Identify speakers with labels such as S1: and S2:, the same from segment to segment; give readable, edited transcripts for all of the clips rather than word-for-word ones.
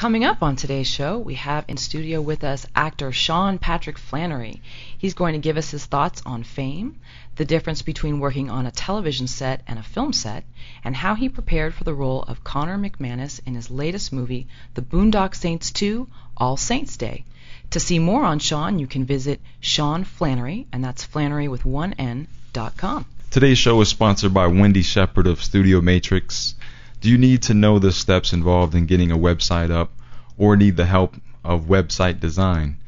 S1: Coming up on today's show, we have in studio with us actor Sean Patrick Flanery. He's going to give us his thoughts on fame, the difference between working on a television set and a film set, and how he prepared for the role of Connor McManus in his latest movie, The Boondock Saints 2, All Saints Day. To see more on Sean, you can visit Sean Flanery, and that's Flanery with one N.com.
S2: Today's show is sponsored by Wendy Shepard of Studio Matrix. Do you need to know the steps involved in getting a website up or need the help of website design?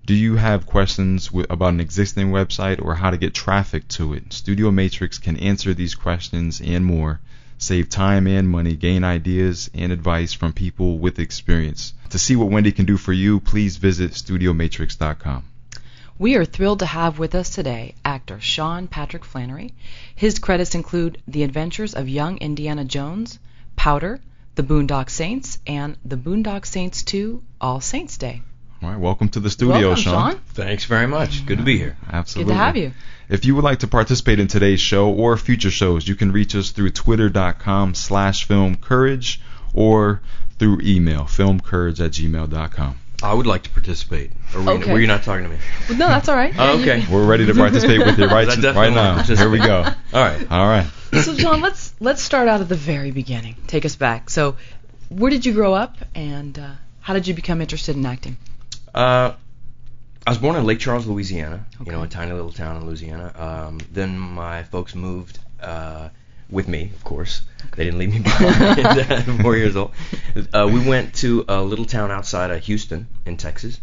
S2: Do you have questions about an existing website or how to get traffic to it? Studio Matrix can answer these questions and more. Save time and money, gain ideas and advice from people with experience. To see what Wendy can do for you, please visit studiomatrix.com.
S1: We are thrilled to have with us today actor Sean Patrick Flanery. His credits include The Adventures of Young Indiana Jones, Powder, The Boondock Saints, and The Boondock Saints 2, All Saints Day.
S2: All right, welcome to the studio,
S1: welcome,
S2: Sean.
S3: Thanks very much. Good to be here.
S2: Absolutely.
S1: Good to have you.
S2: If you would like to participate in today's show or future shows, you can reach us through twitter.com/filmcourage or through email, filmcourage@gmail.com.
S3: I would like to participate.
S1: Okay.
S3: Were you not talking to me?
S1: Well, no, that's all right.
S3: Oh, okay.
S2: We're ready to participate with you right now. Here we go.
S3: All right.
S2: All right.
S1: So, John, let's start out at the very beginning. Take us back. So, where did you grow up, and how did you become interested in acting?
S3: I was born in Lake Charles, Louisiana.
S1: Okay.
S3: You know, a tiny little town in Louisiana. Then my folks moved with me, of course. Okay. They didn't leave me behind at 4 years old. We went to a little town outside of Houston in Texas.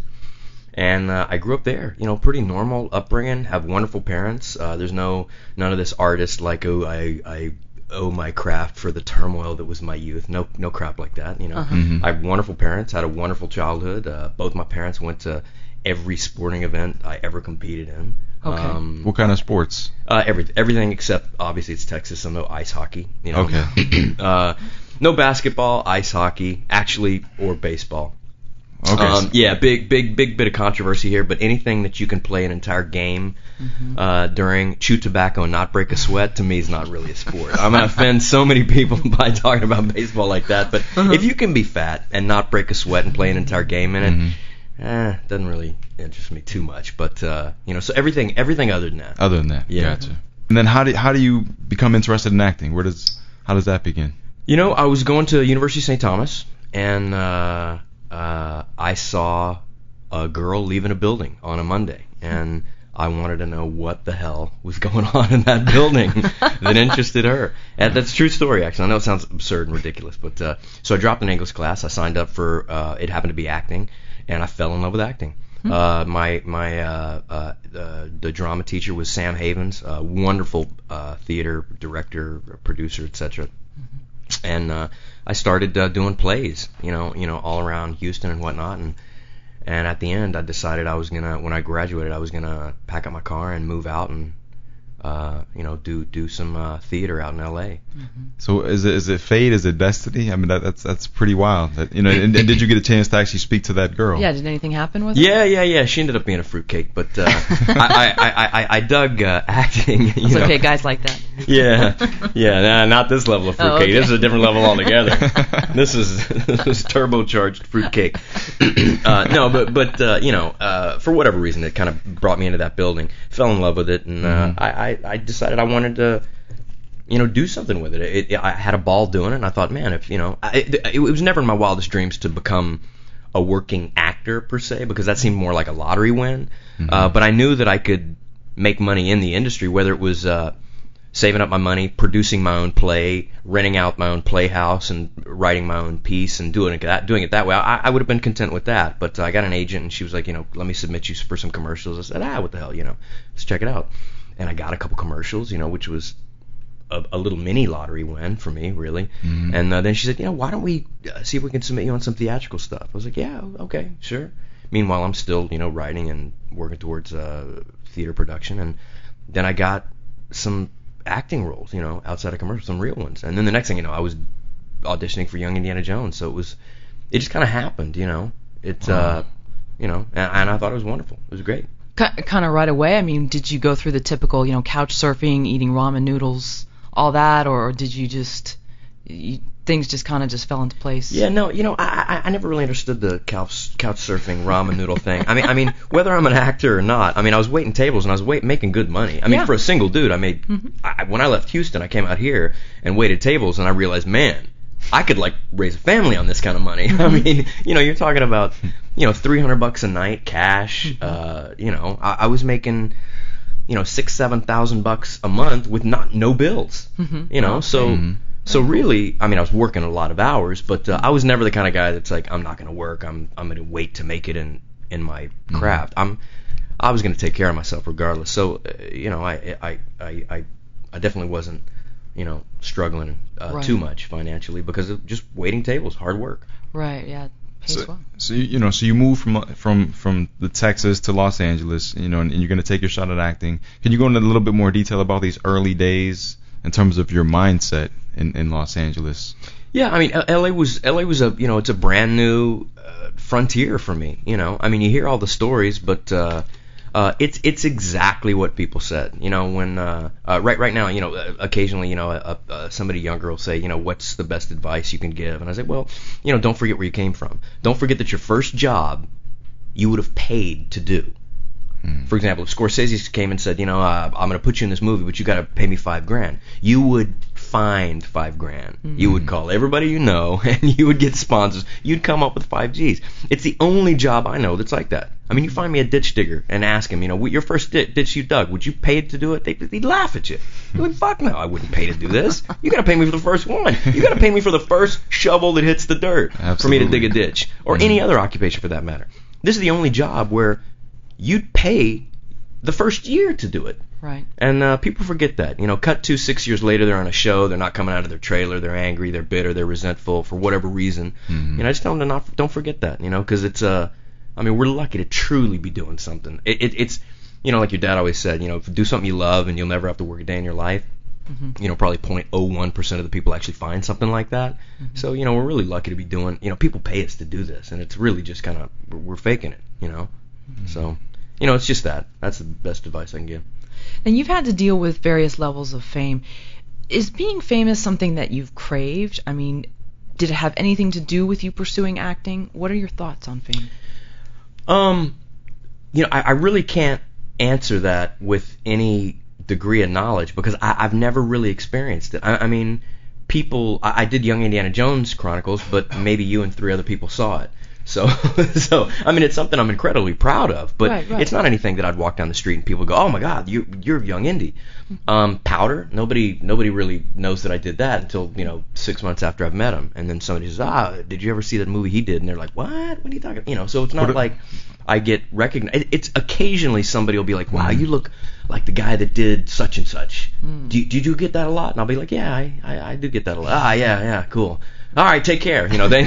S3: And I grew up there, you know, pretty normal upbringing, have wonderful parents. There's none of this artist like, oh, I owe my craft for the turmoil that was my youth. No crap like that, you know.
S1: Uh-huh.
S2: Mm-hmm.
S3: I have wonderful parents, had a wonderful childhood. Both my parents went to every sporting event I ever competed in.
S1: Okay.
S2: What kind of sports?
S3: Everything except, obviously, it's Texas, so no ice hockey. You know?
S2: Okay.
S3: No basketball, ice hockey, actually, or baseball.
S2: Okay.
S3: Yeah, big bit of controversy here, but anything that you can play an entire game during, chew tobacco and not break a sweat, to me is not really a sport. I'm going to offend so many people by talking about baseball like that, but if you can be fat and not break a sweat and play an entire game in it, doesn't really interest me too much. But, you know, so everything other than that.
S2: Other than that,
S3: yeah.
S2: Gotcha. And then how do you become interested in acting? How does that begin?
S3: You know, I was going to University of St. Thomas, and I saw a girl leaving a building on a Monday, and I wanted to know what the hell was going on in that building that interested her. And that's a true story, actually. I know it sounds absurd and ridiculous, but so I dropped an English class. I signed up for it happened to be acting, and I fell in love with acting. The drama teacher was Sam Havens, a wonderful theater director, producer, etc. And I started doing plays, you know, all around Houston and whatnot, and at the end, I decided when I graduated, I was gonna pack up my car and move out and, you know, do some theater out in L.A.
S2: So is it fate? Is it destiny? I mean, that's pretty wild. That, you know, and did you get a chance to actually speak to that girl?
S1: Yeah, did anything happen with her?
S3: Yeah. She ended up being a fruitcake, but I dug acting.
S1: It's okay, guys like that.
S3: Yeah, nah, not this level of fruitcake.
S1: Okay.
S3: This is a different level altogether. This is turbocharged fruitcake. No, but you know, for whatever reason, it kind of brought me into that building. Fell in love with it, and I decided I wanted to, you know, do something with it. I had a ball doing it, and I thought, man, if you know, it was never in my wildest dreams to become a working actor per se, because that seemed more like a lottery win. But I knew that I could make money in the industry, whether it was saving up my money, producing my own play, renting out my own playhouse, and writing my own piece, and doing it that way. I would have been content with that. But I got an agent, and she was like, you know, let me submit you for some commercials. I said, what the hell, you know, let's check it out. And I got a couple commercials, you know, which was a little mini lottery win for me, really. And then she said, you know, why don't we see if we can submit you on some theatrical stuff? I was like, yeah, okay, sure. Meanwhile, I'm still, you know, writing and working towards theater production. And then I got some acting roles, you know, outside of commercials, some real ones. And then the next thing you know, I was auditioning for Young Indiana Jones. So it just kind of happened, you know. You know, and I thought it was wonderful. It was great.
S1: Kind of right away? I mean, did you go through the typical, you know, couch surfing, eating ramen noodles, all that, or did you just things just kind of just fell into place?
S3: Yeah, no, I never really understood the couch surfing ramen noodle thing. I mean, whether I'm an actor or not, I mean, I was waiting tables and I was making good money. I mean, for a single dude, I made. When I left Houston, I came out here and waited tables, and I realized, man, I could like raise a family on this kind of money. I mean, you're talking about, $300 a night cash. I was making, $6,000-7,000 a month with no bills. So really, I mean, I was working a lot of hours, but I was never the kind of guy that's like, I'm not going to work. I'm going to wait to make it in my craft. I was going to take care of myself regardless. So, I definitely wasn't, struggling too much financially because of just waiting tables, hard work.
S1: Right. Yeah.
S2: So you moved from the Texas to Los Angeles, and you're going to take your shot at acting. Can you go into a little bit more detail about these early days in terms of your mindset in Los Angeles?
S3: Yeah, I mean, LA was a it's a brand new frontier for me. I mean, you hear all the stories, but it's exactly what people said. When right now, occasionally, somebody younger will say, what's the best advice you can give? And I say, well, don't forget where you came from. Don't forget that your first job you would have paid to do. For example, if Scorsese came and said, I'm going to put you in this movie, but you got to pay me $5,000, you would find $5,000. You would call everybody you know, and you would get sponsors. You'd come up with 5 Gs. It's the only job I know that's like that. I mean, you find me a ditch digger and ask him, your first ditch you dug, would you pay to do it? He'd laugh at you. You're like, fuck no, I wouldn't pay to do this. You got to pay me for the first one. You got to pay me for the first shovel that hits the dirt. For me to dig a ditch, or any other occupation for that matter. This is the only job where you'd pay the first year to do it.
S1: Right.
S3: And people forget that. Cut to 6 years later, they're on a show, they're not coming out of their trailer, they're angry, they're bitter, they're resentful for whatever reason. I just tell them to don't forget that, because it's we're lucky to truly be doing something. It's like your dad always said, do something you love and you'll never have to work a day in your life. Probably 0.01% of the people actually find something like that. So, we're really lucky to be doing, people pay us to do this, and it's really just kind of, we're faking it, So, it's just that. That's the best advice I can give.
S1: And you've had to deal with various levels of fame. Is being famous something that you've craved? I mean, did it have anything to do with you pursuing acting? What are your thoughts on fame?
S3: I really can't answer that with any degree of knowledge because I've never really experienced it. I mean, I did Young Indiana Jones Chronicles, but maybe you and 3 other people saw it. So I mean, it's something I'm incredibly proud of, but
S1: right.
S3: It's not anything that I'd walk down the street and people go, "Oh my God, you're Young Indy." Powder, nobody really knows that I did that until 6 months after I've met him, and then somebody says, "Did you ever see that movie he did?" And they're like, "What? What are you talking?" So it's not like I get recognized. It's occasionally somebody will be like, "Wow, you look like the guy that did such and such." Did you get that a lot? And I'll be like, "Yeah, I do get that a lot." Yeah, cool. All right, take care. They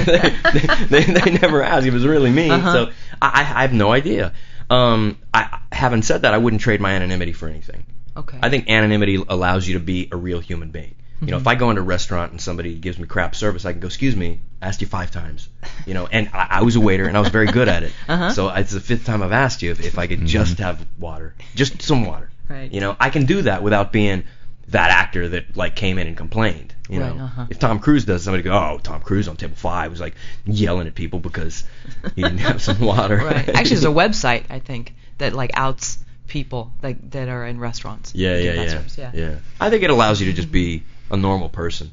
S3: never ask if it's really me. So I have no idea. Having said that, I wouldn't trade my anonymity for anything.
S1: Okay.
S3: I think anonymity allows you to be a real human being. If I go into a restaurant and somebody gives me crap service, I can go, "Excuse me, I asked you 5 times." And I was a waiter and I was very good at it. So it's the 5th time I've asked you if I could just have water, just some water.
S1: Right.
S3: I can do that without being that actor that came in and complained. If Tom Cruise does, somebody go, "Oh, Tom Cruise on table 5 was yelling at people because he didn't have some water."
S1: Right. Actually, there's a website I think that outs people that are in restaurants.
S3: Yeah. I think it allows you to just be a normal person.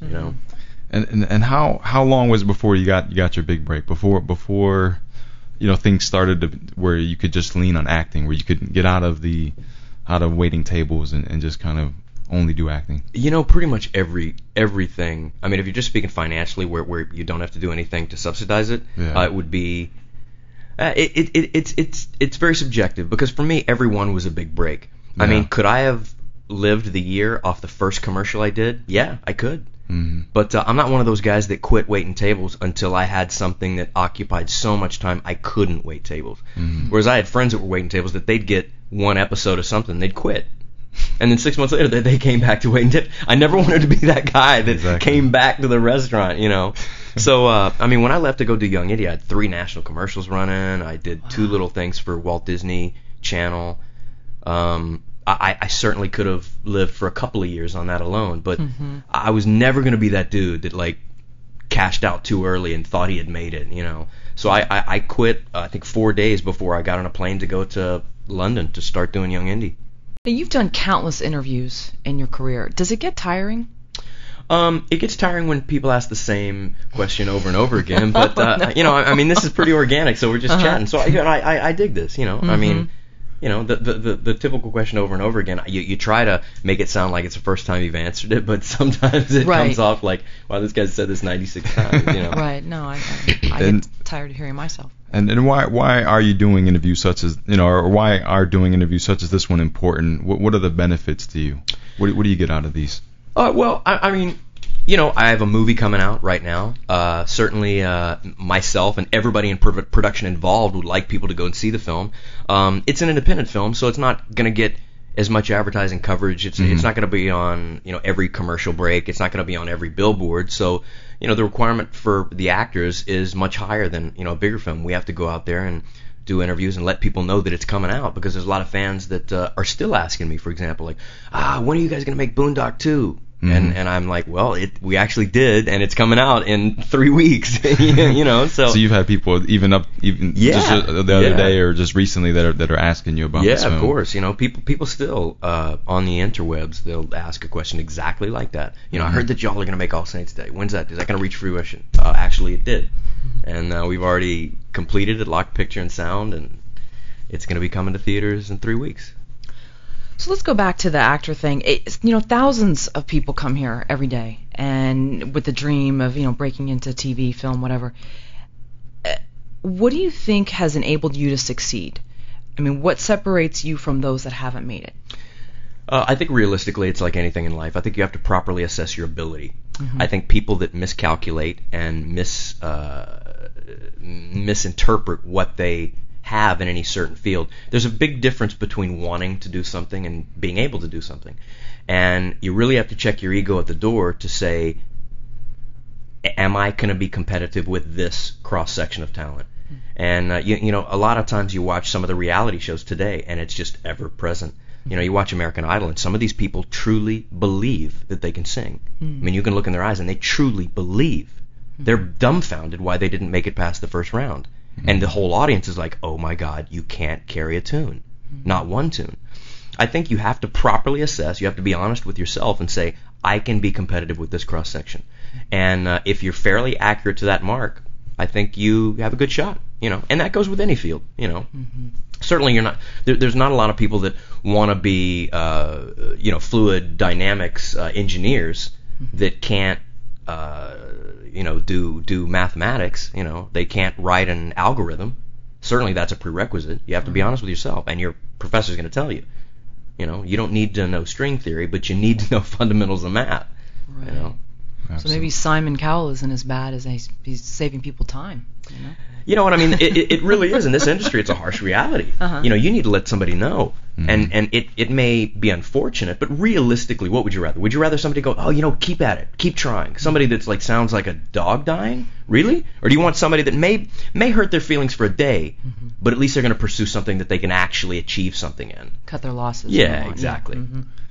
S2: And how long was it before you got your big break? Before things started where you could just lean on acting, where you could get out of waiting tables and just kind of only do acting?
S3: Pretty much everything. I mean, if you're just speaking financially, where you don't have to do anything to subsidize it, it would be. It's very subjective because for me, everyone was a big break. I mean, could I have lived the year off the first commercial I did? Yeah, I could. But I'm not one of those guys that quit waiting tables until I had something that occupied so much time I couldn't wait tables. Whereas I had friends that were waiting tables that they'd get 1 episode of something, they'd quit. And then 6 months later, they came back to wait and tip. I never wanted to be that guy that came back to the restaurant, So, I mean, when I left to go do Young Indy, I had 3 national commercials running. I did 2 little things for Walt Disney Channel. I certainly could have lived for a couple of years on that alone, but I was never going to be that dude that cashed out too early and thought he had made it, you know. So I quit, I think 4 days before I got on a plane to go to London to start doing Young Indie.
S1: Now, you've done countless interviews in your career. Does it get tiring?
S3: It gets tiring when people ask the same question over and over again, but you know, I mean, this is pretty organic, so we're just chatting. So I dig this, you know. I mean, you know, the typical question over and over again. You try to make it sound like it's the first time you've answered it, but sometimes it comes off like, wow, this guy said this 96 times, you know.
S1: Right. No, I get tired of hearing myself.
S2: And why are you doing interviews such as, you know, or why are doing interviews such as this one important? What are the benefits to you? What do you get out of these?
S3: Well, I mean, you know, I have a movie coming out right now. Certainly, myself and everybody in production involved would like people to go and see the film. It's an independent film, so it's not going to get as much advertising coverage. It's not going to be on, you know, every commercial break. It's not going to be on every billboard. So, you know, the requirement for the actors is much higher than, you know, a bigger film. We have to go out there and do interviews and let people know that it's coming out, because there's a lot of fans that are still asking me, for example, like, when are you guys going to make Boondock 2? And I'm like, well, we actually did, and it's coming out in 3 weeks. You know, so
S2: you've had people even just the other day or just recently that are asking you about this film.
S3: Yeah, of course. You know, people still on the interwebs, they'll ask a question exactly like that. You know, I heard that y'all are going to make All Saints Day. When's that? Is that going to reach fruition? Actually, it did, and we've already completed it, locked picture and sound, and it's going to be coming to theaters in 3 weeks.
S1: So let's go back to the actor thing. You know, thousands of people come here every day, and with the dream of, you know, breaking into TV, film, whatever. What do you think has enabled you to succeed? I mean, what separates you from those that haven't made it?
S3: I think realistically, it's like anything in life. I think you have to properly assess your ability. I think people that miscalculate and misinterpret what they have in any certain field. There's a big difference between wanting to do something and being able to do something. And you really have to check your ego at the door to say, am I going to be competitive with this cross-section of talent? And, you know, a lot of times you watch some of the reality shows today, and it's just ever-present. You know, you watch American Idol, and some of these people truly believe that they can sing. I mean, you can look in their eyes, and they truly believe. They're dumbfounded why they didn't make it past the first round. And the whole audience is like, oh my God, you can't carry a tune. Not one tune. I think you have to properly assess, you have to be honest with yourself and say, I can be competitive with this cross-section. And if you're fairly accurate to that mark, I think you have a good shot, you know. And that goes with any field, you know. Certainly you're not, there's not a lot of people that want to be, you know, fluid dynamics engineers that can't, you know, do mathematics. You know, they can't write an algorithm. Certainly that's a prerequisite. You have to be honest with yourself, and your professor's going to tell you. You know, you don't need to know string theory, but you need to know fundamentals of math.
S1: Right.
S3: You know?
S1: So maybe Simon Cowell isn't as bad as he's saving people time. You know?
S3: You know what I mean? It really is. In this industry, it's a harsh reality. You know, you need to let somebody know. And it may be unfortunate, but realistically, what would you rather? Would you rather somebody go, oh, you know, keep at it, keep trying? Somebody that's like sounds like a dog dying? Really? Or do you want somebody that may hurt their feelings for a day, but at least they're going to pursue something that they can actually achieve something in?
S1: Cut their losses.
S3: Yeah, exactly.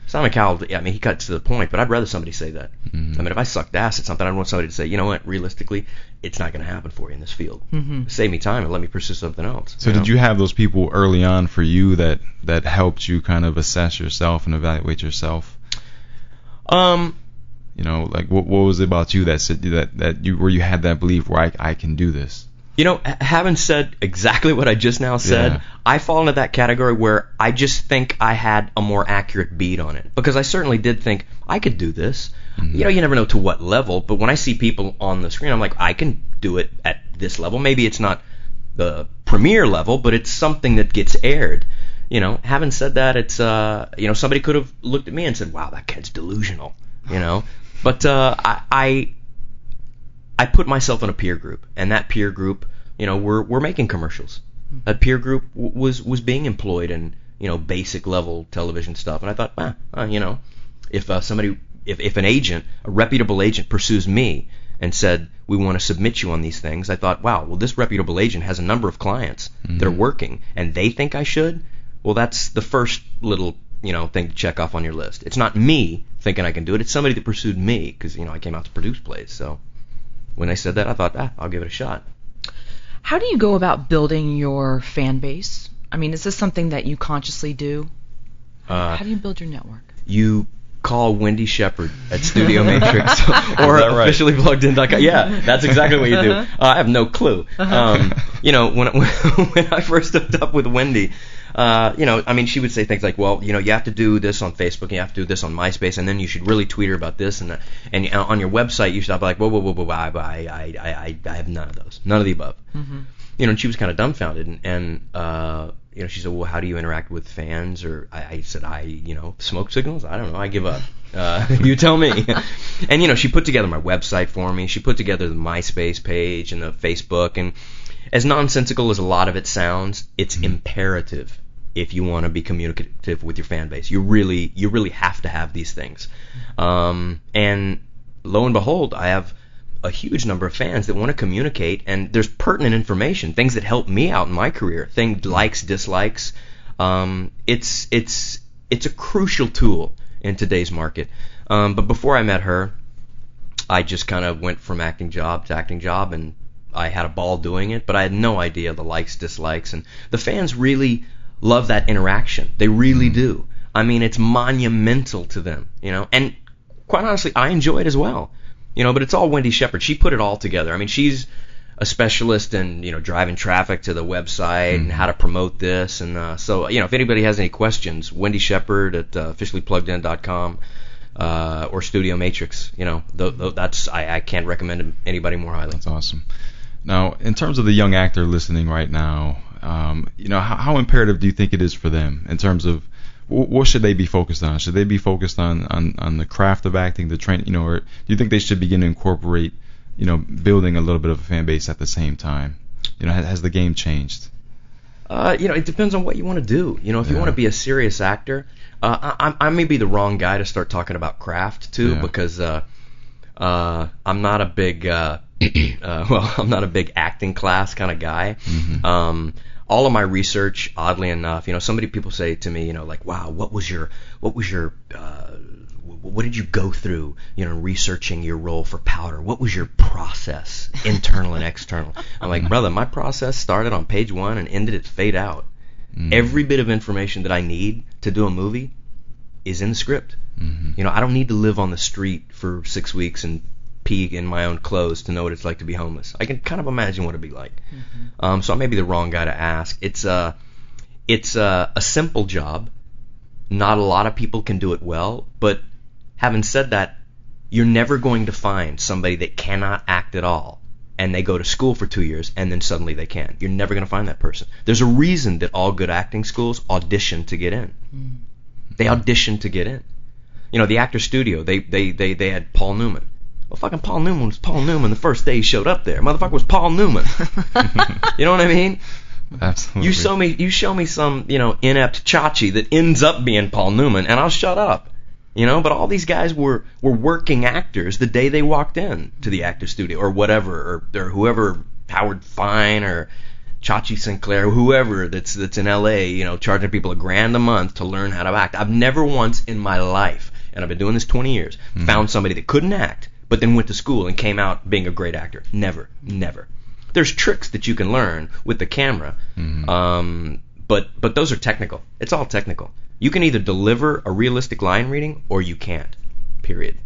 S3: Simon Cowell, yeah, I mean, he cuts to the point, but I'd rather somebody say that. I mean, if I sucked ass at something, I'd want somebody to say, you know what, realistically, it's not going to happen for you in this field. Save me time and let me pursue something else.
S2: So did you have those people early on for you that helped you kind of assess yourself and evaluate yourself? You know, like what was it about you that said that you where you had that belief where I can do this?
S3: You know, having said exactly what I just now said, I fall into that category where I just think I had a more accurate beat on it. Because I certainly did think, I could do this. You know, you never know to what level, but when I see people on the screen, I'm like, I can do it at this level. Maybe it's not the premier level, but it's something that gets aired. You know, having said that, it's, you know, somebody could have looked at me and said, wow, that kid's delusional, you know. But I put myself in a peer group, and that peer group, you know, we're making commercials. That peer group was being employed in, you know, basic level television stuff, and I thought, you know, if an agent, a reputable agent, pursues me and said, we want to submit you on these things, I thought, wow, well, this reputable agent has a number of clients that are working, and they think I should. Well, that's the first little, you know, thing to check off on your list. It's not me thinking I can do it. It's somebody that pursued me because, you know, I came out to produce plays, so. when they said that, I thought, I'll give it a shot.
S1: How do you go about building your fan base? I mean, is this something that you consciously do? How do you build your network?
S3: You call Wendy Shepard at Studio Matrix or officially plugged in.com. Yeah, that's exactly what you do. I have no clue. You know, when I first hooked up with Wendy, you know, I mean, she would say things like, well, you know, you have to do this on Facebook, and you have to do this on MySpace, and then you should really tweet her about this, and on your website you should have like, whoa, I have none of those, none of the above. Mm-hmm. You know, and she was kind of dumbfounded, and you know, she said, well, how do you interact with fans? Or I said, you know, smoke signals? I don't know. I give up. You tell me. And, you know, she put together my website for me. She put together the MySpace page and the Facebook. And as nonsensical as a lot of it sounds, it's imperative if you want to be communicative with your fan base. You really have to have these things. And lo and behold, I have a huge number of fans that want to communicate, and there's pertinent information, things that help me out in my career, things likes, dislikes. It's a crucial tool in today's market. But before I met her, I just kind of went from acting job to acting job, and I had a ball doing it, but I had no idea the likes, dislikes, and the fans really love that interaction. They really do. I mean, it's monumental to them, you know, and quite honestly, I enjoy it as well. You know, but it's all Wendy Shepard. She put it all together. I mean, she's a specialist in, you know, driving traffic to the website and how to promote this. And so, you know, if anybody has any questions, Wendy Shepard at officiallypluggedin.com or Studio Matrix. You know, that's I can't recommend anybody more highly.
S2: That's awesome. Now, in terms of the young actor listening right now, you know, how imperative do you think it is for them in terms of what should they be focused on? Should they be focused on the craft of acting, the training, you know, or do you think they should begin to incorporate, you know, building a little bit of a fan base at the same time? You know, has the game changed?
S3: You know, it depends on what you want to do. You know, if you want to be a serious actor, I may be the wrong guy to start talking about craft too, because I'm not a big, I'm not a big acting class kind of guy. Mm-hmm. All of my research, oddly enough, you know, people say to me, you know, like, wow, what did you go through, you know, researching your role for Powder? What was your process, internal and external? I'm like, brother, my process started on page 1 and ended at fade out. Every bit of information that I need to do a movie is in the script. Mm-hmm. You know, I don't need to live on the street for 6 weeks and pee in my own clothes to know what it's like to be homeless. I can kind of imagine what it'd be like. Mm-hmm. So I may be the wrong guy to ask. It's a simple job. Not a lot of people can do it well, but having said that, you're never going to find somebody that cannot act at all and they go to school for 2 years and then suddenly they can. You're never going to find that person. There's a reason that all good acting schools audition to get in. Mm. They audition to get in. You know, the Actors Studio, they had Paul Newman. Well, fucking Paul Newman was Paul Newman the first day he showed up there. Motherfucker was Paul Newman. You know what I mean?
S2: Absolutely.
S3: You show me some, you know, inept Chachi that ends up being Paul Newman, and I'll shut up. You know, but all these guys were working actors the day they walked in to the Actors Studio or whatever, or whoever, Howard Fine or Chachi Sinclair, whoever that's in L.A., you know, charging people $1,000 a month to learn how to act. I've never once in my life, and I've been doing this 20 years, found somebody that couldn't act, but then went to school and came out being a great actor. Never. There's tricks that you can learn with the camera, but those are technical. It's all technical. You can either deliver a realistic line reading or you can't. Period.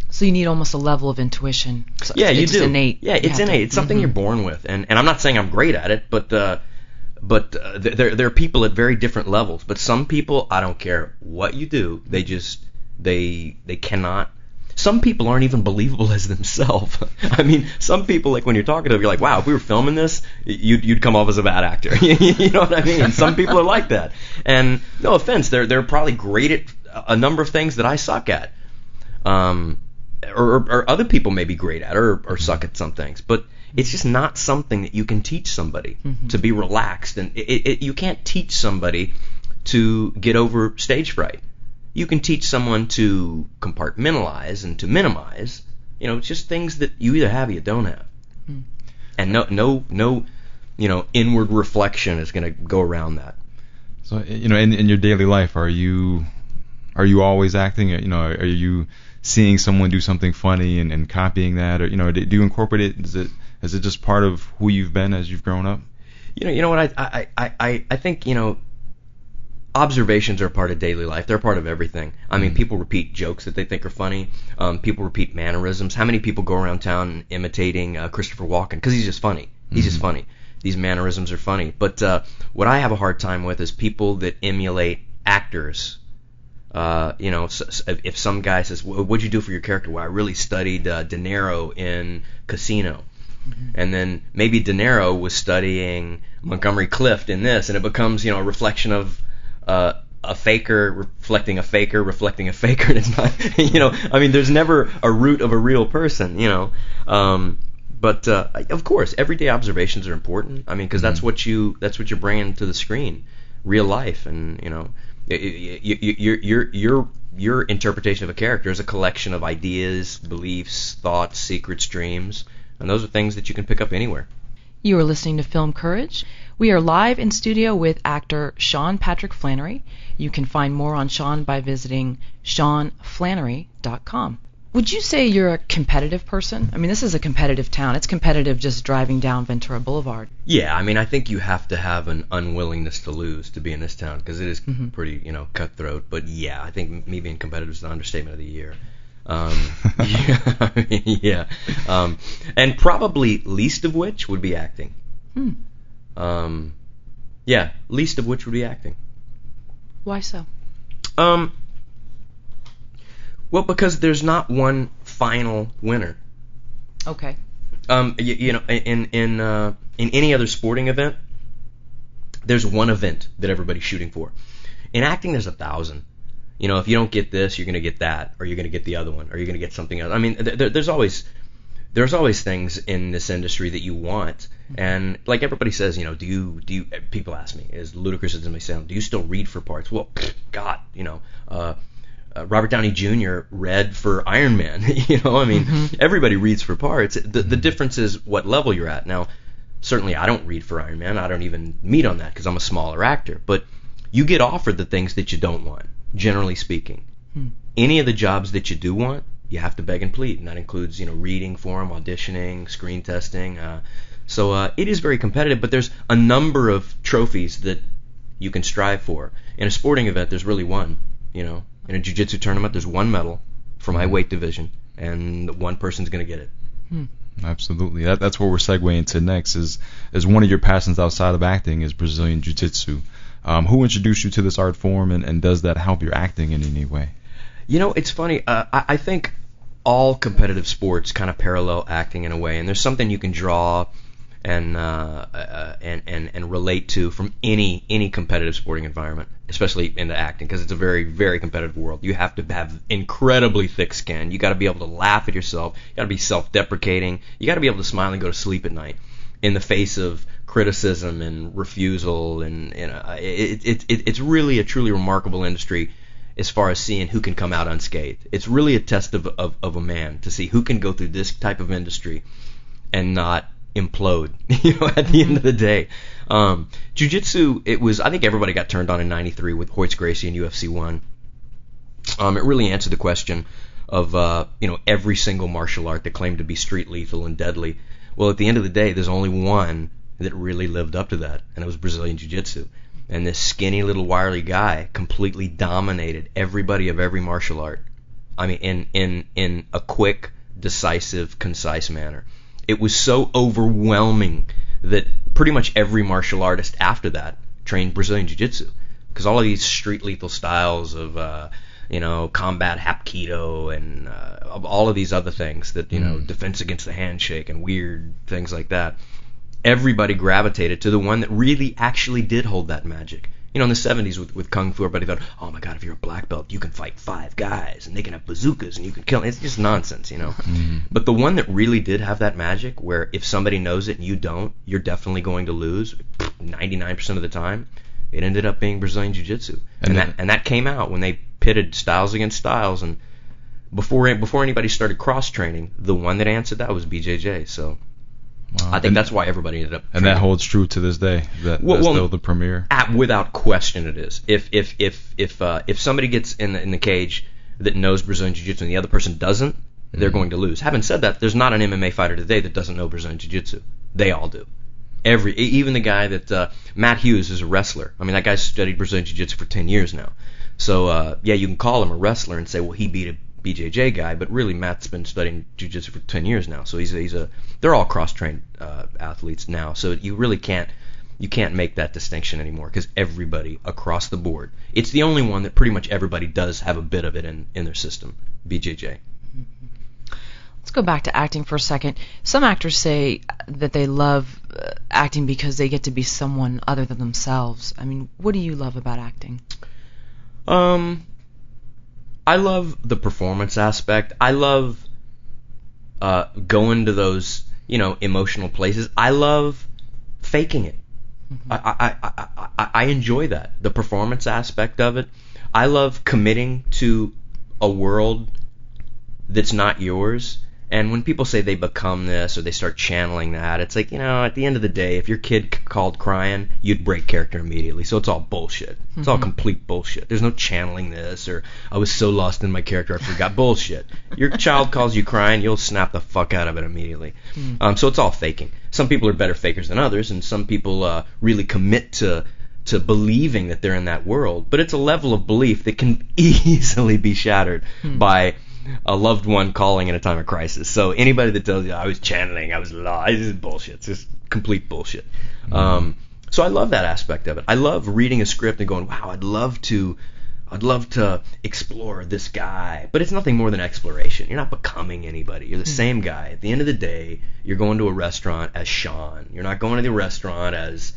S1: So you need almost a level of intuition. So
S3: yeah, you
S1: do.
S3: It's
S1: innate.
S3: Yeah, it's innate. It's something you're born with, and I'm not saying I'm great at it, but there are people at very different levels. But some people, I don't care what you do, they cannot. Some people aren't even believable as themselves. I mean, some people, like when you're talking to them, you're like, wow, if we were filming this, you'd come off as a bad actor. You know what I mean? Some people are like that. And no offense, they're probably great at a number of things that I suck at. Or other people may be great at or suck at some things. But it's just not something that you can teach somebody to be relaxed. And you can't teach somebody to get over stage fright. You can teach someone to compartmentalize and to minimize. You know, it's just things that you either have or you don't have. And no, you know, inward reflection is going to go around that. So,
S2: you know, in your daily life, are you always acting? You know, are you seeing someone do something funny and copying that, or do you incorporate it? Is it just part of who you've been as you've grown up?
S3: You know what I think observations are a part of daily life. They're a part of everything. I mean, people repeat jokes that they think are funny. People repeat mannerisms. How many people go around town imitating Christopher Walken because he's just funny? He's just funny. These mannerisms are funny. But what I have a hard time with is people that emulate actors. If some guy says, "What'd you do for your character?" Well, I really studied De Niro in Casino. And then maybe De Niro was studying Montgomery Clift in this, and it becomes, a reflection of a faker reflecting a faker reflecting a faker, and it's not, I mean, there's never a root of a real person, But of course, everyday observations are important. I mean, because that's what you're bringing to the screen, real life, and your interpretation of a character is a collection of ideas, beliefs, thoughts, secrets, dreams. And those are things that you can pick up anywhere.
S1: You are listening to Film Courage. We are live in studio with actor Sean Patrick Flanery. You can find more on Sean by visiting SeanFlanery.com. Would you say you're a competitive person? I mean, this is a competitive town. It's competitive just driving down Ventura Boulevard.
S3: Yeah, I mean, I think you have to have an unwillingness to lose to be in this town, because it is pretty, cutthroat. But yeah, I think me being competitive is the understatement of the year. And probably least of which would be acting. Least of which would be acting.
S1: Why so?
S3: Well, because there's not one final winner.
S1: Okay.
S3: In any other sporting event, there's one event that everybody's shooting for. In acting, there's 1,000. If you don't get this, you're going to get that, or you're going to get the other one, or you're going to get something else. I mean, there's always things in this industry that you want, and like everybody says, do you? People ask me, as ludicrous as it may sound, do you still read for parts? Well, God, Robert Downey Jr. read for Iron Man. I mean, everybody reads for parts. The difference is what level you're at. Now, certainly I don't read for Iron Man. I don't even meet on that because I'm a smaller actor. But you get offered the things that you don't want. Generally speaking, any of the jobs that you do want, you have to beg and plead, and that includes, reading for them, auditioning, screen testing. So it is very competitive, but there's a number of trophies that you can strive for. In a sporting event, there's really one. In a jiu-jitsu tournament, there's one medal for my weight division, and one person's going to get it.
S2: Absolutely. That's what we're segueing to next. Is one of your passions outside of acting is Brazilian Jiu-Jitsu. Who introduced you to this art form, and does that help your acting in any way?
S3: It's funny. I think all competitive sports kind of parallel acting in a way, and there's something you can draw and relate to from any competitive sporting environment, especially in the acting, because it's a very, very competitive world. You have to have incredibly thick skin. You got to be able to laugh at yourself. You got to be self-deprecating. You got to be able to smile and go to sleep at night in the face of criticism and refusal, and it's really a truly remarkable industry as far as seeing who can come out unscathed. It's really a test of a man to see who can go through this type of industry and not implode at the end of the day. Jiu-jitsu, I think everybody got turned on in 93 with Royce Gracie and UFC 1. It really answered the question of every single martial art that claimed to be street lethal and deadly. Well, at the end of the day, there's only one that really lived up to that, and it was Brazilian Jiu-Jitsu. And this skinny little wiry guy completely dominated everybody of every martial art. I mean, in a quick, decisive, concise manner. It was so overwhelming that pretty much every martial artist after that trained Brazilian Jiu-Jitsu, because all of these street lethal styles of combat hapkido and all of these other things that defense against the handshake and weird things like that, everybody gravitated to the one that really actually did hold that magic. In the 70s with Kung Fu, everybody thought, oh my God, if you're a black belt, you can fight 5 guys, and they can have bazookas, and you can kill them. It's just nonsense, But the one that really did have that magic, where if somebody knows it and you don't, you're definitely going to lose 99% of the time, it ended up being Brazilian Jiu-Jitsu. And that came out when they pitted styles against styles, and before anybody started cross-training, the one that answered that was BJJ, so... Wow. I think that's why everybody ended up.
S2: And that holds true to this day. That's still the premier.
S3: Without question, it is. If somebody gets in the cage that knows Brazilian Jiu-Jitsu and the other person doesn't, they're going to lose. Having said that, there's not an MMA fighter today that doesn't know Brazilian Jiu-Jitsu. They all do. Even the guy that Matt Hughes is a wrestler. I mean, that guy's studied Brazilian Jiu-Jitsu for 10 years now. So yeah, you can call him a wrestler and say, well, he beat a BJJ guy, but really Matt's been studying Jiu-Jitsu for 10 years now. So they're all cross-trained athletes now. So you really can't make that distinction anymore, because everybody across the board, it's the only one that pretty much everybody does have a bit of it in their system, BJJ.
S1: Let's go back to acting for a second. Some actors say that they love acting because they get to be someone other than themselves. I mean, what do you love about acting?
S3: I love the performance aspect. I love going to those, emotional places. I love faking it. Mm-hmm. I enjoy that, the performance aspect of it. I love committing to a world that's not yours. And when people say they become this or they start channeling that, it's like, at the end of the day, if your kid called crying, you'd break character immediately. So it's all bullshit. It's all complete bullshit. There's no channeling this, or I was so lost in my character I forgot. Bullshit. Your child calls you crying, you'll snap the fuck out of it immediately. So it's all faking. Some people are better fakers than others, and some people really commit to believing that they're in that world. But it's a level of belief that can easily be shattered by a loved one calling in a time of crisis. So anybody that tells you I was channeling, I was lost, this is bullshit. It's just complete bullshit. So I love that aspect of it. I love reading a script and going, wow, I'd love to explore this guy. But it's nothing more than exploration. You're not becoming anybody. You're the same guy. At the end of the day, you're going to a restaurant as Sean. You're not going to the restaurant as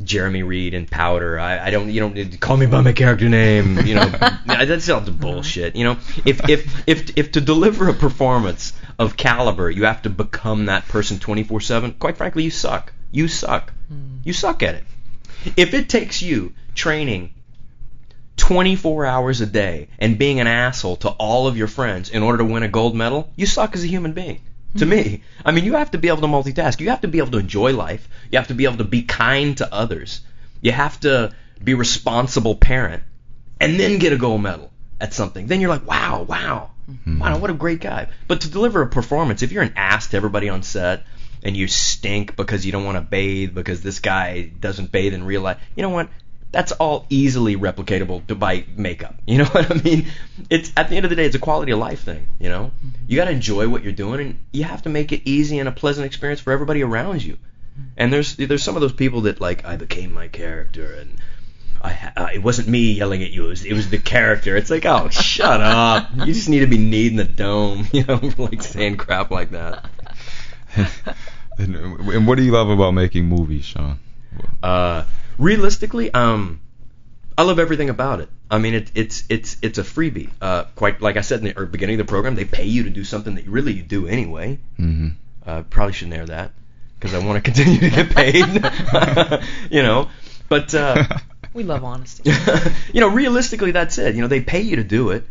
S3: Jeremy Reed and Powder. You don't need to call me by my character name. That's all the bullshit. If to deliver a performance of caliber, you have to become that person 24/7. Quite frankly, you suck. You suck. You suck at it. If it takes you training 24 hours a day and being an asshole to all of your friends in order to win a gold medal, you suck as a human being. To me. I mean, you have to be able to multitask. You have to be able to enjoy life. You have to be able to be kind to others. You have to be a responsible parent and then get a gold medal at something. Then you're like, wow, wow, what a great guy. But to deliver a performance, if you're an ass to everybody on set and you stink because you don't want to bathe because this guy doesn't bathe in real life, you know what? That's all easily replicatable by makeup. You know what I mean? It's at the end of the day, it's a quality of life thing. You got to enjoy what you're doing, and you have to make it easy and a pleasant experience for everybody around you. And there's some of those people that like, I became my character, and it wasn't me yelling at you. It was the character. It's like, oh, shut up. You just need to be kneed in the dome, for like saying crap like that.
S2: And what do you love about making movies, Sean?
S3: Realistically, I love everything about it. I mean, it's a freebie. Quite like I said in the beginning of the program, they pay you to do something that really you do anyway. Probably shouldn't air that because I want to continue to get paid. But
S1: we love honesty.
S3: Realistically, that's it. They pay you to do it.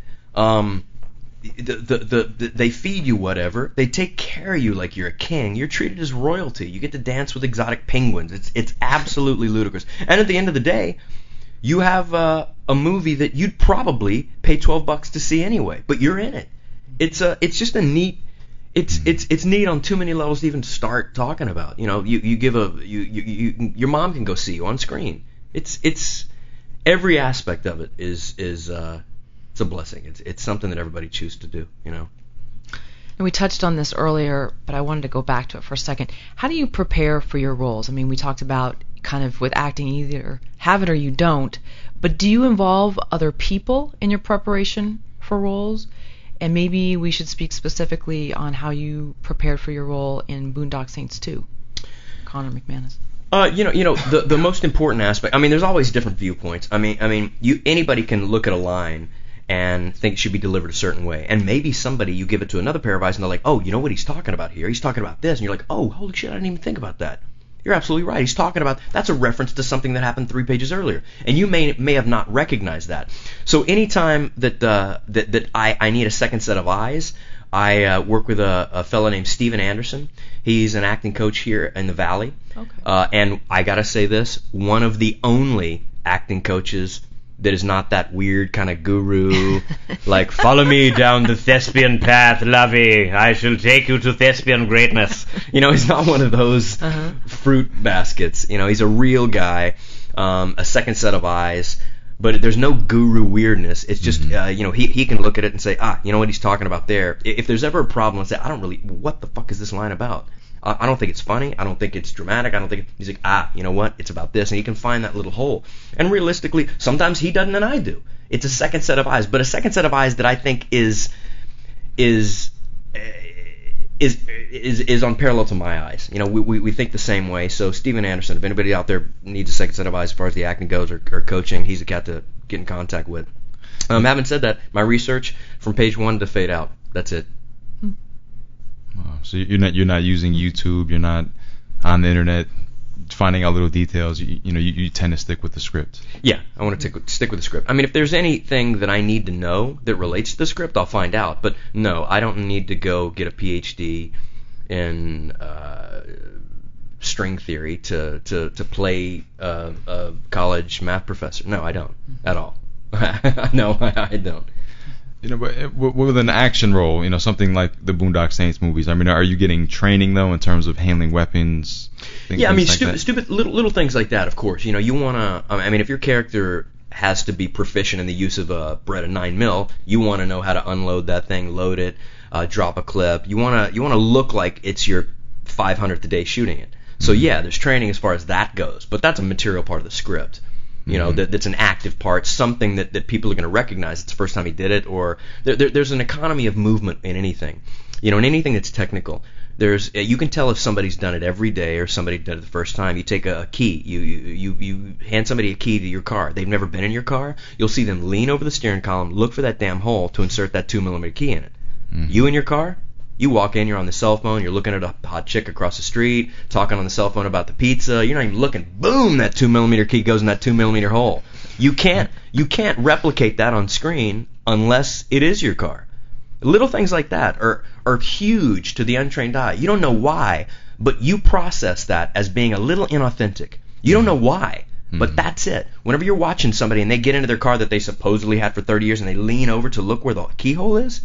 S3: They feed you whatever. They take care of you like you're a king. You're treated as royalty. You get to dance with exotic penguins. It's absolutely ludicrous. And at the end of the day, you have a movie that you'd probably pay $12 to see anyway, but you're in it. It's just a neat. It's neat on too many levels to even start talking about. You give your mom can go see you on screen. It's every aspect of it is. It's a blessing. It's something that everybody chooses to do, And
S1: we touched on this earlier, but I wanted to go back to it for a second. How do you prepare for your roles? I mean, we talked about kind of with acting, either have it or you don't, but do you involve other people in your preparation for roles? And maybe we should speak specifically on how you prepared for your role in Boondock Saints 2, Connor McManus.
S3: The most important aspect. I mean, there's always different viewpoints. I mean, anybody can look at a line and think it should be delivered a certain way. And maybe somebody, you give it to another pair of eyes, and they're like, oh, you know what he's talking about here? He's talking about this. And you're like, oh, holy shit, I didn't even think about that. You're absolutely right. He's talking about, that's a reference to something that happened 3 pages earlier. And you may have not recognized that. So anytime that I need a second set of eyes, I work with a fellow named Steven Anderson. He's an acting coach here in the Valley. Okay. And I got to say this, one of the only acting coaches that is not that weird kind of guru, like, follow me down the thespian path, lovey, I shall take you to thespian greatness. You know, he's not one of those fruit baskets. You know, he's a real guy, a second set of eyes, but there's no guru weirdness. It's just, you know, he can look at it and say, you know what he's talking about there. If there's ever a problem, I'll say, what the fuck is this line about? I don't think it's funny. I don't think it's dramatic. I don't think he's like, you know what? It's about this, and he can find that little hole. And realistically, sometimes he doesn't, and I do. It's a second set of eyes, but a second set of eyes that I think is on parallel to my eyes. You know, we think the same way. So Steven Anderson, if anybody out there needs a second set of eyes as far as the acting goes or coaching, he's a cat to get in contact with. Having said that, my research from page 1 to fade out. That's it.
S2: So you're not using YouTube, you're not on the internet finding out little details. You tend to stick with the script.
S3: Yeah, I want to stick with the script. I mean, if there's anything that I need to know that relates to the script, I'll find out. But no, I don't need to go get a PhD in string theory to play a college math professor. No, I don't at all. No, I don't.
S2: You know, but with an action role, something like the Boondock Saints movies, I mean, are you getting training, though, in terms of handling weapons?
S3: Yeah, I mean, stupid little things like that, of course. You want to, I mean, if your character has to be proficient in the use of a Beretta 9mm, you want to know how to unload that thing, load it, drop a clip. You want to look like it's your 500th day shooting it. So, yeah, there's training as far as that goes, but that's a material part of the script. That's an active part, something that people are going to recognize. It's the first time he did it, or there's an economy of movement in anything. In anything that's technical, you can tell if somebody's done it every day or somebody did it the first time. You take a key, you hand somebody a key to your car. They've never been in your car. You'll see them lean over the steering column, look for that damn hole to insert that 2mm key in it. You in your car? You walk in, you're on the cell phone, you're looking at a hot chick across the street, talking on the cell phone about the pizza, you're not even looking, boom, that 2mm key goes in that 2mm hole. You can't replicate that on screen unless it is your car. Little things like that are huge to the untrained eye. You don't know why, but you process that as being a little inauthentic. You don't know why, but that's it. Whenever you're watching somebody and they get into their car that they supposedly had for 30 years and they lean over to look where the keyhole is,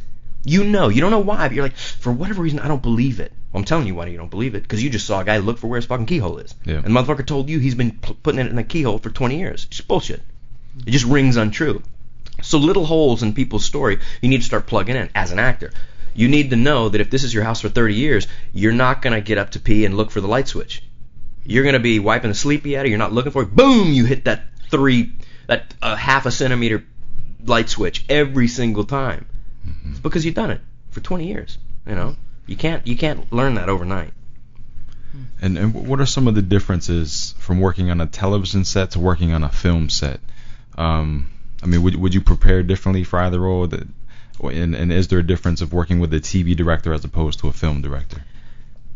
S3: you don't know why, but you're like, for whatever reason, I don't believe it. Well, I'm telling you why you don't believe it, because you just saw a guy look for where his fucking keyhole is. Yeah. And the motherfucker told you he's been putting it in the keyhole for 20 years. It's bullshit. It just rings untrue. So little holes in people's story, you need to start plugging in as an actor. You need to know that if this is your house for 30 years, you're not going to get up to pee and look for the light switch. You're going to be wiping the sleepy out of it, you're not looking for it. Boom! You hit that half a centimeter light switch every single time. It's because you've done it for 20 years. You can't learn that overnight.
S2: And what are some of the differences from working on a television set to working on a film set? I mean, would you prepare differently for either role? And is there a difference of working with a TV director as opposed to a film director?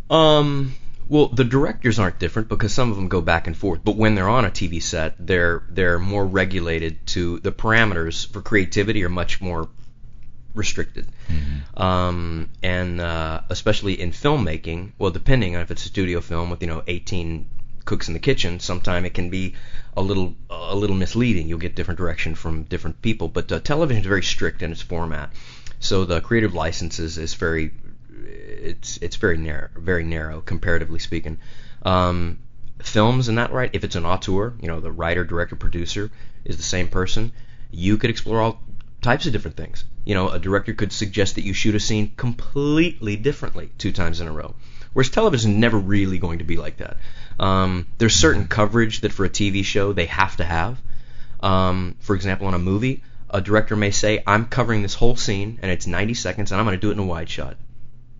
S3: Well, the directors aren't different because some of them go back and forth. But when they're on a TV set, they're more regulated to the parameters for creativity are much more restricted. And especially in filmmaking, well, depending on if it's a studio film with 18 cooks in the kitchen, sometimes it can be a little misleading. You'll get different direction from different people, but television is very strict in its format, so the creative license is very narrow comparatively speaking. Films and that, right, if it's an auteur, the writer, director, producer is the same person, you could explore all types of different things. A director could suggest that you shoot a scene completely differently 2 times in a row. Whereas television is never really going to be like that. There's certain coverage that for a TV show they have to have. For example, on a movie, a director may say, I'm covering this whole scene and it's 90 seconds and I'm going to do it in a wide shot.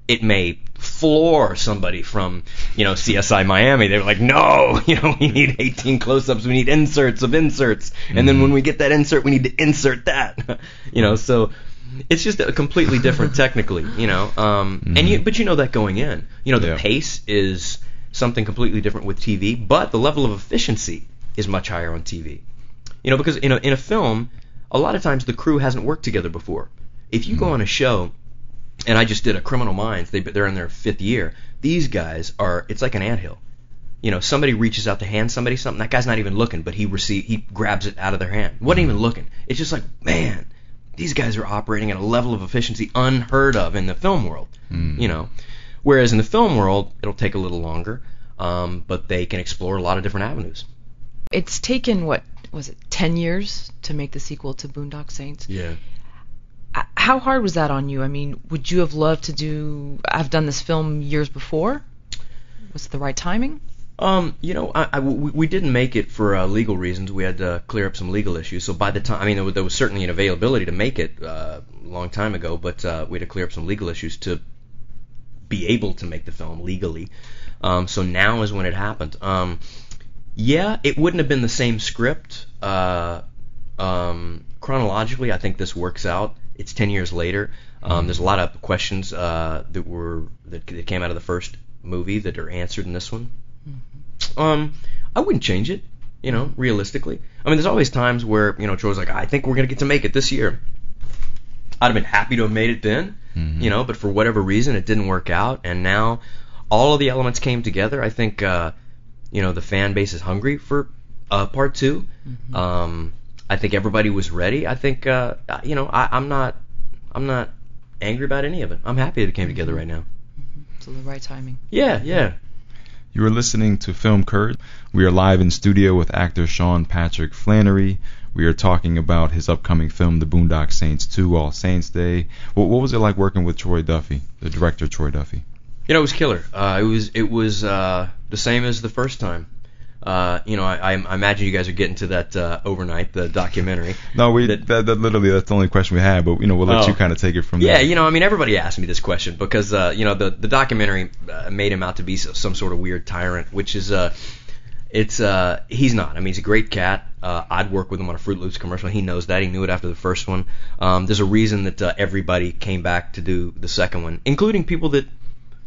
S3: It may floor somebody from, CSI Miami. They're like, no, we need 18 close-ups. We need inserts of inserts. And then when we get that insert, we need to insert that. So it's just a completely different technically, but you know that going in. The pace is something completely different with TV, but the level of efficiency is much higher on TV. Because in a film, a lot of times the crew hasn't worked together before. If you go on a show, and I just did a Criminal Minds, they're in their 5th year. These guys it's like an anthill. somebody reaches out to hand somebody something, that guy's not even looking, but he grabs it out of their hand. Wasn't even looking. It's just like, man, these guys are operating at a level of efficiency unheard of in the film world. Whereas in the film world, it'll take a little longer, but they can explore a lot of different avenues.
S1: It's taken, 10 years to make the sequel to Boondock Saints?
S3: Yeah.
S1: How hard was that on you? I mean, would you have loved to have done this film years before? Was it the right timing?
S3: We didn't make it for legal reasons. We had to clear up some legal issues. So by the time, there was certainly an availability to make it a long time ago, but we had to clear up some legal issues to be able to make the film legally. So now is when it happened. It wouldn't have been the same script. Chronologically, I think this works out. It's 10 years later. There's a lot of questions that came out of the first movie that are answered in this one. I wouldn't change it, realistically. There's always times where, Troy's like, I think we're going to get to make it this year. I'd have been happy to have made it then, but for whatever reason, it didn't work out. And now all of the elements came together. I think, the fan base is hungry for part 2. I think everybody was ready. I think, I'm not angry about any of it. I'm happy that it came together right now.
S1: So the right timing.
S3: Yeah.
S2: You are listening to Film Curd. We are live in studio with actor Sean Patrick Flanery. We are talking about his upcoming film, The Boondock Saints 2, All Saints Day. What was it like working with Troy Duffy, the director Troy Duffy?
S3: It was killer. It was the same as the first time. I imagine you guys are getting to that overnight, the documentary.
S2: No, that literally that's the only question we had, but we'll let you kind of take it from there.
S3: Yeah, everybody asked me this question because the documentary made him out to be some sort of weird tyrant, which is he's not. He's a great cat. I'd work with him on a Fruit Loops commercial. He knows that. He knew it after the first one. There's a reason that everybody came back to do the second one, including people that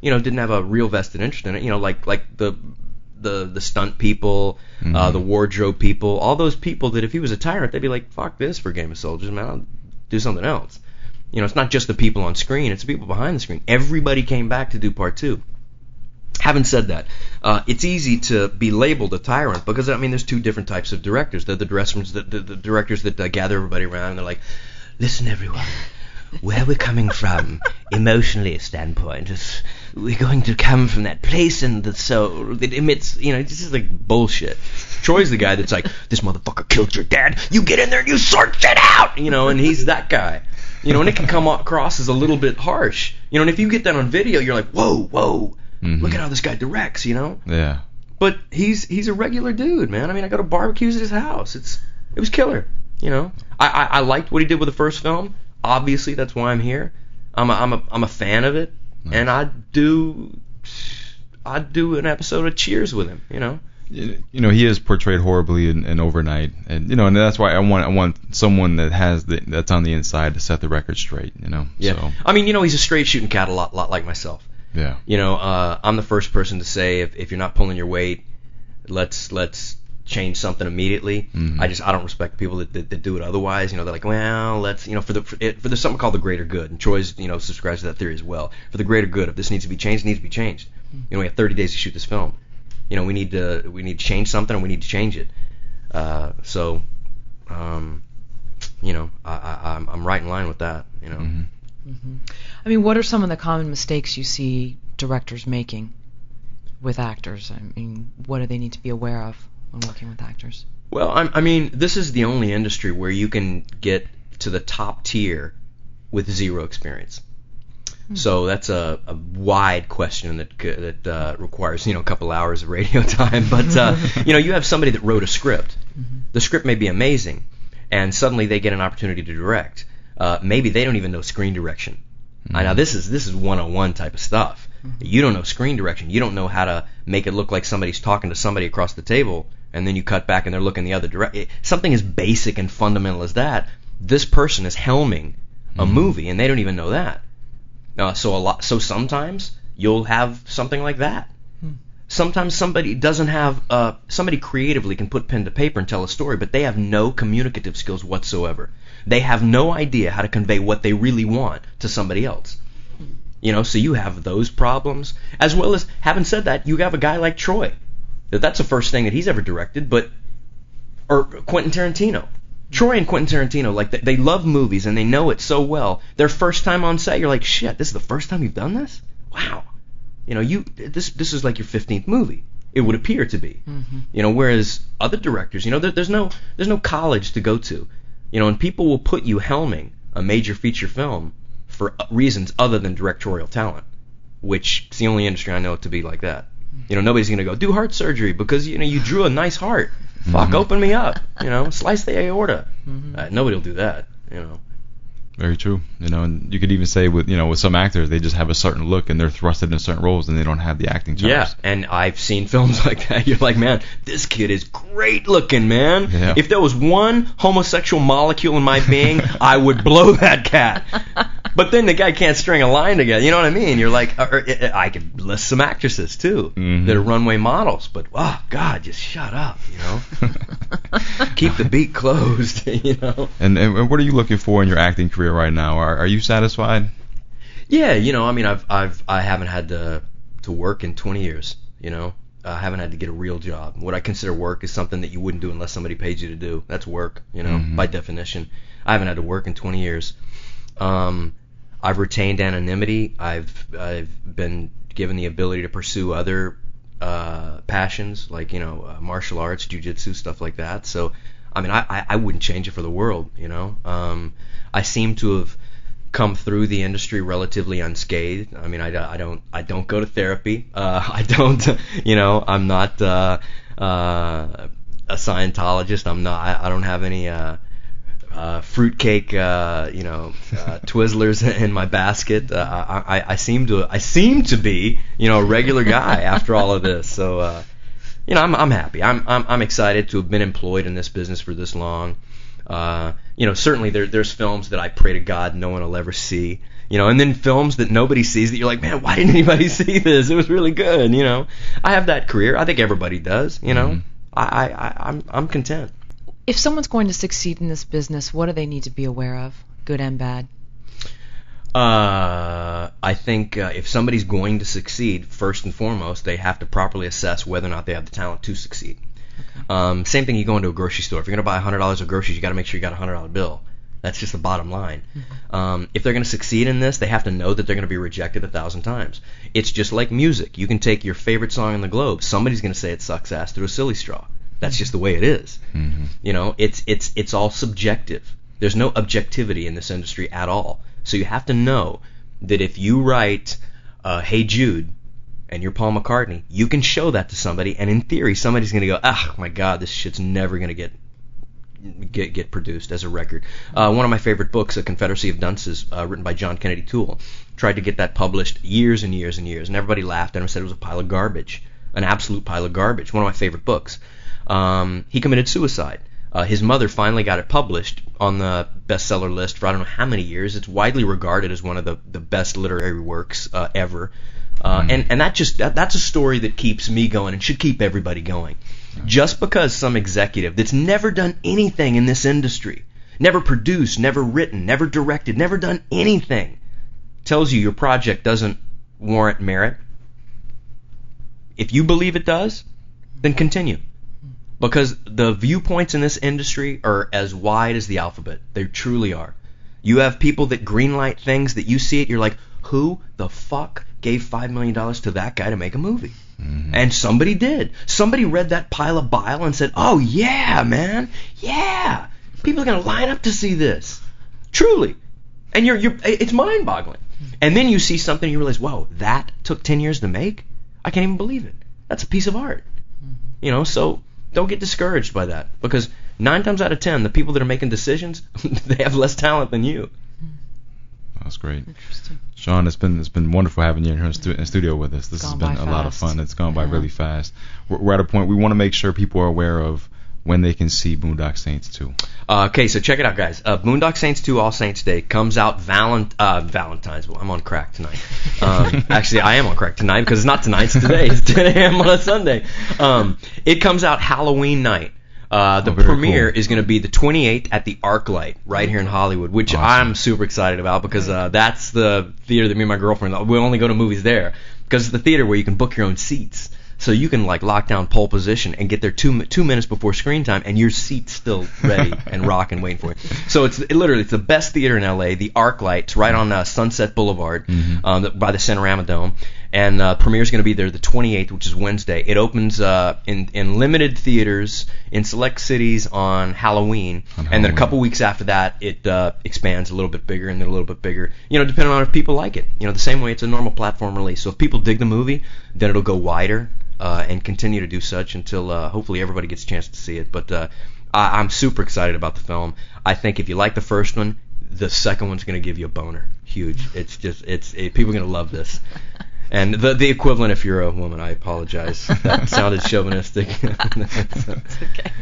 S3: didn't have a real vested interest in it. Like the stunt people, the wardrobe people, all those people that if he was a tyrant, they'd be like, fuck this for Game of Soldiers, man, I'll do something else. It's not just the people on screen, it's the people behind the screen. Everybody came back to do part 2. Having said that, it's easy to be labeled a tyrant because, there's two different types of directors. They're the directors that gather everybody around and they're like, listen everyone, where we're coming from, emotionally a standpoint, is we're going to come from that place in the soul that emits, this is like bullshit. Troy's the guy that's like, this motherfucker killed your dad, you get in there and you sort shit out, and he's that guy. And it can come across as a little bit harsh. And if you get that on video, you're like, whoa, look at how this guy directs,
S2: Yeah.
S3: But he's a regular dude, man. I go to barbecues at his house. It was killer, I liked what he did with the first film. Obviously, that's why I'm here. I'm a fan of it, nice. And I'd do an episode of Cheers with him.
S2: He is portrayed horribly in Overnight, and and that's why I want someone that's on the inside to set the record straight.
S3: Yeah. So. He's a straight shooting cat, a lot like myself.
S2: Yeah.
S3: I'm the first person to say if you're not pulling your weight, let's change something immediately. I don't respect people that do it otherwise. They're like, well, let's for there's something called the greater good, and Troy's subscribes to that theory as well. For the greater good, if this needs to be changed, it needs to be changed. We have 30 days to shoot this film. We need to change something, and we need to change it. I'm right in line with that.
S1: What are some of the common mistakes you see directors making with actors? What do they need to be aware of when working with actors?
S3: Well, this is the only industry where you can get to the top tier with zero experience. So that's a wide question that requires a couple hours of radio time. But you have somebody that wrote a script. The script may be amazing, and suddenly they get an opportunity to direct. Maybe they don't even know screen direction. Now this is 101 type of stuff. You don't know screen direction. You don't know how to make it look like somebody's talking to somebody across the table, and then you cut back and they're looking the other direction. Something as basic and fundamental as that. This person is helming a movie, and they don't even know that. So sometimes you'll have something like that. Sometimes somebody doesn't have somebody creatively can put pen to paper and tell a story, but they have no communicative skills whatsoever. They have no idea how to convey what they really want to somebody else. So you have those problems, as well as, having said that, you have a guy like Troy. That's the first thing that he's ever directed, or Quentin Tarantino. Troy and Quentin Tarantino, like they love movies and they know it so well. Their first time on set, you're like, shit, this is the first time you've done this? Wow. This is like your 15th movie. It would appear to be. Whereas other directors, there's no college to go to. And people will put you helming a major feature film for reasons other than directorial talent, which is the only industry I know it to be like that. Nobody's going to go do heart surgery because you drew a nice heart. Fuck, open me up. Slice the aorta. Nobody will do that.
S2: Very true. And you could even say with some actors, they just have a certain look and they're thrusted in certain roles and they don't have the acting chops.
S3: Yeah, and I've seen films like that. You're like, man, this kid is great looking, man.
S2: Yeah.
S3: If there was one homosexual molecule in my being, I would blow that cat. But then the guy can't string a line together. You know what I mean? You're like, I could list some actresses too that are runway models, but oh God, just shut up. Keep the beat closed.
S2: And what are you looking for in your acting career right now? Are you satisfied?
S3: Yeah, I haven't had to work in 20 years. I haven't had to get a real job. What I consider work is something that you wouldn't do unless somebody paid you to do. That's work, by definition. I haven't had to work in 20 years. I've retained anonymity. I've been given the ability to pursue other passions like martial arts, jiu-jitsu, stuff like that. So I wouldn't change it for the world. I seem to have come through the industry relatively unscathed. I don't go to therapy. I don't I'm not a Scientologist. I don't have any fruitcake, Twizzlers in my basket. I seem to be, a regular guy after all of this. So, I'm happy. I'm excited to have been employed in this business for this long. Certainly there's films that I pray to God no one will ever see. And then films that nobody sees that you're like, man, why didn't anybody see this? It was really good. I have that career. I think everybody does. I'm content.
S1: If someone's going to succeed in this business, what do they need to be aware of, good and bad?
S3: I think if somebody's going to succeed, first and foremost, they have to properly assess whether or not they have the talent to succeed. Okay. Same thing, you go into a grocery store. If you're going to buy $100 of groceries, you got to make sure you got a $100 bill. That's just the bottom line. If they're going to succeed in this, they have to know that they're going to be rejected 1,000 times. It's just like music. You can take your favorite song in the globe. Somebody's going to say it sucks ass through a silly straw. That's just the way it is. It's all subjective. There's no objectivity in this industry at all. So you have to know that if you write Hey Jude and you're Paul McCartney, you can show that to somebody, and in theory somebody's going to go, oh my God, this shit's never going to get produced as a record. One of my favorite books, A Confederacy of Dunces, written by John Kennedy Toole, tried to get that published years and years and years, and everybody laughed at him and said it was a pile of garbage, an absolute pile of garbage. One of my favorite books. He committed suicide. His mother finally got it published on the bestseller list for I don't know how many years. It's widely regarded as one of the best literary works ever. And that's a story that keeps me going and should keep everybody going. Just because some executive that's never done anything in this industry, never produced, never written, never directed, never done anything, tells you your project doesn't warrant merit, if you believe it does, then continue. Because the viewpoints in this industry are as wide as the alphabet. They truly are. You have people that greenlight things that you see it, you're like, who the fuck gave $5 million to that guy to make a movie? And somebody did. Somebody read that pile of bile and said, oh yeah, man, yeah. People are going to line up to see this. Truly. And it's mind-boggling. And then you see something and you realize, whoa, that took 10 years to make? I can't even believe it. That's a piece of art. So don't get discouraged by that, because 9 times out of 10, the people that are making decisions, they have less talent than you.
S2: That's great.
S1: Interesting.
S2: Sean, it's been wonderful having you in here in studio with us. This has been a lot of fun. It's gone by really fast. We're at a point we want to make sure people are aware of when they can see Boondock Saints 2.
S3: Okay, so check it out, guys. Boondock Saints 2 All Saints Day comes out Valentine's. Well, I'm on crack tonight. Actually, I am on crack tonight because it's not tonight. It's today. It's 10 a.m. on a Sunday. It comes out Halloween night. The premiere is going to be the 28th at the ArcLight right here in Hollywood, which I'm super excited about because that's the theater that me and my girlfriend, we only go to movies there because it's the theater where you can book your own seats. so you can like lock down pole position and get there 2 minutes before screen time, and your seat's still ready and rocking, waiting for you. So it's the best theater in LA. The ArcLight's right on Sunset Boulevard, by the Cinerama Dome, and premiere's going to be there the 28th, which is Wednesday. It opens in limited theaters in select cities on Halloween, and then a couple weeks after that, it expands a little bit bigger and then a little bit bigger. Depending on if people like it. The same way it's a normal platform release. So if people dig the movie, then it'll go wider and continue to do such until hopefully everybody gets a chance to see it. But I'm super excited about the film. I think if you like the first one, the second one's going to give you a boner. Huge. It's just people are going to love this. And the equivalent, if you're a woman, I apologize. That sounded chauvinistic.
S1: It's okay.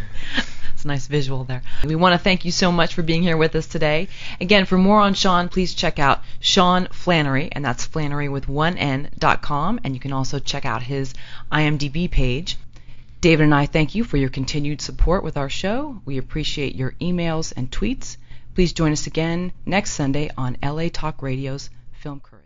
S1: It's a nice visual there. We want to thank you so much for being here with us today. Again, for more on Sean, please check out Sean Flanery, and that's Flanery with 1N.com, and you can also check out his IMDb page. David and I thank you for your continued support with our show. We appreciate your emails and tweets. Please join us again next Sunday on LA Talk Radio's Film Courage.